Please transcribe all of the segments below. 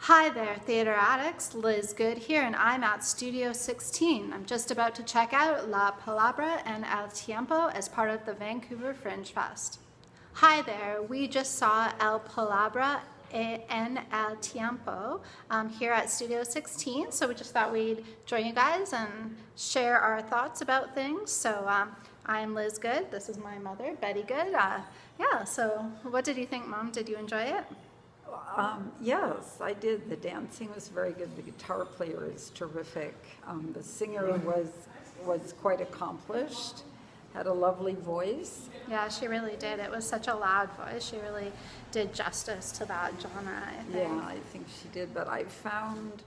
Hi there, theater addicts. Liz Good here, and I'm at Studio 16. I'm just about to check out La Palabra En El Tiempo as part of the Vancouver Fringe Fest. Hi there, we just saw El Palabra En El Tiempo here at Studio 16, so we just thought we'd join you guys and share our thoughts about things. So I'm Liz Good. This is my mother, Betty Good. So what did you think, Mom? Did you enjoy it? Yes, I did. The dancing was very good. The guitar player is terrific. The singer was quite accomplished, had a lovely voice. Yeah, she really did. It was such a loud voice. She really did justice to that genre, I think. Yeah, I think she did. But I found,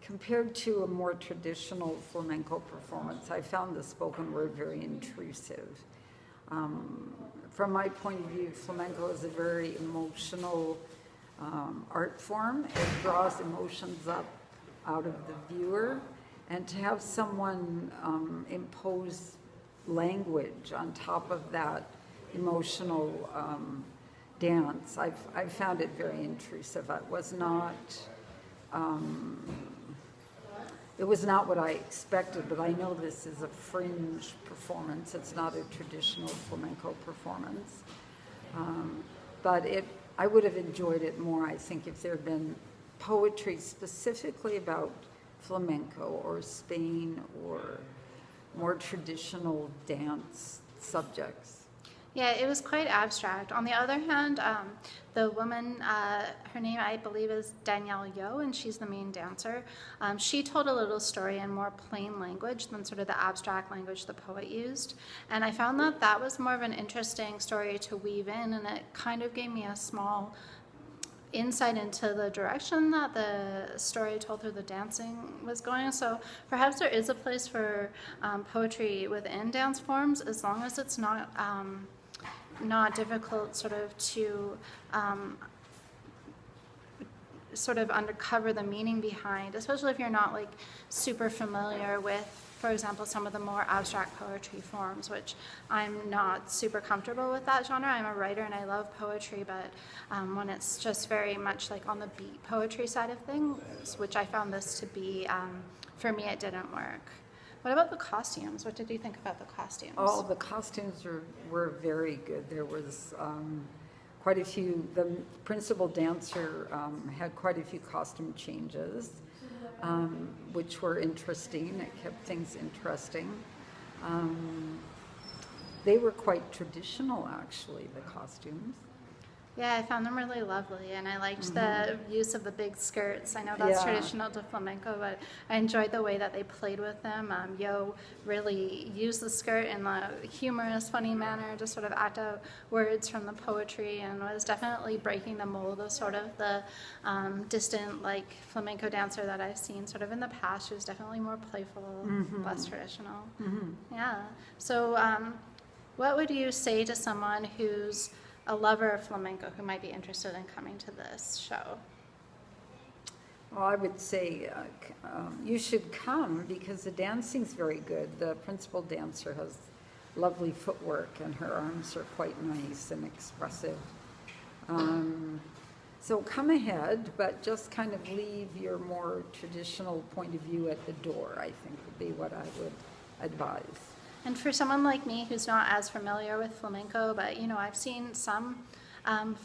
compared to a more traditional flamenco performance, I found the spoken word very intrusive. From my point of view, flamenco is a very emotional art form. It draws emotions up out of the viewer, and to have someone impose language on top of that emotional dance, I found it very intrusive. It was not what I expected, but I know this is a fringe performance. It's not a traditional flamenco performance. I would have enjoyed it more, I think, if there had been poetry specifically about flamenco or Spain or more traditional dance subjects. Yeah, it was quite abstract. On the other hand, the woman, her name I believe is Danielle Yo, and she's the main dancer. She told a little story in more plain language than sort of the abstract language the poet used. And I found that was more of an interesting story to weave in, and it kind of gave me a small insight into the direction that the story told through the dancing was going. So perhaps there is a place for poetry within dance forms, as long as it's not difficult sort of to sort of uncover the meaning behind, especially if you're not like super familiar with, for example, some of the more abstract poetry forms, which I'm not super comfortable with that genre. I'm a writer and I love poetry, but when it's just very much like on the beat poetry side of things, which I found this to be, for me it didn't work. What about the costumes? What did you think about the costumes? Oh, the costumes were very good. There was quite a few. The principal dancer had quite a few costume changes, which were interesting. It kept things interesting. They were quite traditional, actually, the costumes. Yeah, I found them really lovely, and I liked the use of the big skirts. I know that's traditional to flamenco, but I enjoyed the way that they played with them. Yo really used the skirt in a humorous, funny manner to sort of act out words from the poetry, and was definitely breaking the mold of sort of the distant, like, flamenco dancer that I've seen sort of in the past. She was definitely more playful, less traditional. Yeah. So what would you say to someone who's a lover of flamenco who might be interested in coming to this show? Well, I would say you should come because the dancing's very good. The principal dancer has lovely footwork and her arms are quite nice and expressive. So come ahead, but just kind of leave your more traditional point of view at the door, I think would be what I would advise. And for someone like me who's not as familiar with flamenco, but I've seen some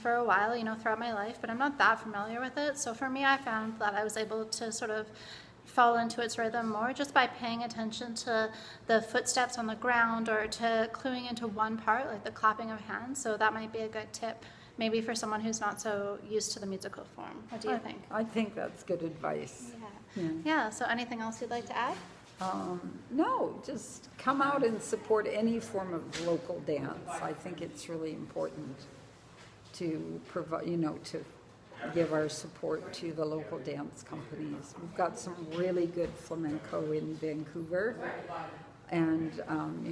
for a while, throughout my life, but I'm not that familiar with it. So for me, I found that I was able to sort of fall into its rhythm more just by paying attention to the footsteps on the ground or to cluing into one part, like the clapping of hands. So that might be a good tip, maybe for someone who's not so used to the musical form. What do you think? I think that's good advice. Yeah, so anything else you'd like to add? No, just come out and support any form of local dance. I think it's really important to provide, to give our support to the local dance companies. We've got some really good flamenco in Vancouver, and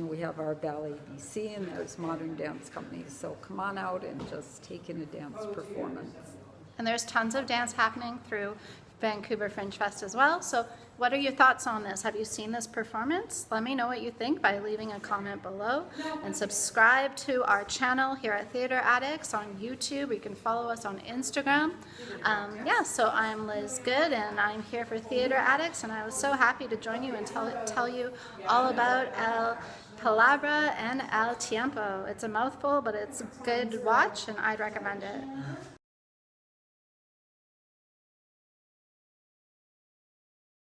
we have our Ballet BC, and there's modern dance companies. So come on out and just take in a dance performance. And there's tons of dance happening through Vancouver Fringe Fest as well. So What are your thoughts on this? Have you seen this performance? Let me know what you think by leaving a comment below, and subscribe to our channel here at Theater Addicts on YouTube. You can follow us on Instagram. Yeah, so I'm Liz Good, and I'm here for Theater Addicts, and I was so happy to join you and tell you all about Palabra En El Tiempo. It's a mouthful, but it's a good watch, and I'd recommend it.